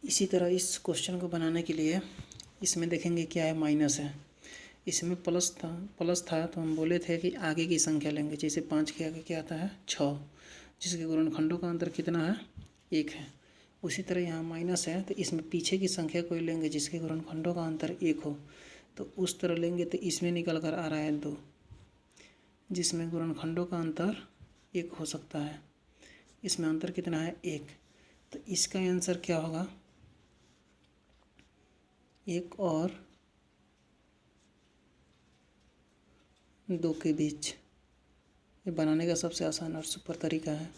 इसी तरह इस क्वेश्चन को बनाने के लिए इसमें देखेंगे क्या है, माइनस है। इसमें प्लस था तो हम बोले थे कि आगे की संख्या लेंगे। जैसे 5 के आगे क्या आता है, 6, जिसके गुणनखंडों का अंतर कितना है, 1 है। उसी तरह यहाँ माइनस है तो इसमें पीछे की संख्या कोई लेंगे जिसके गुणनखंडों का अंतर 1 हो, तो उस तरह लेंगे तो इसमें निकल कर आ रहा है 2, जिसमें गुणनखंडों का अंतर 1 हो सकता है। इसमें अंतर कितना है, 1। तो इसका आंसर क्या होगा, 1 और 2 के बीच। ये बनाने का सबसे आसान और सुपर तरीका है।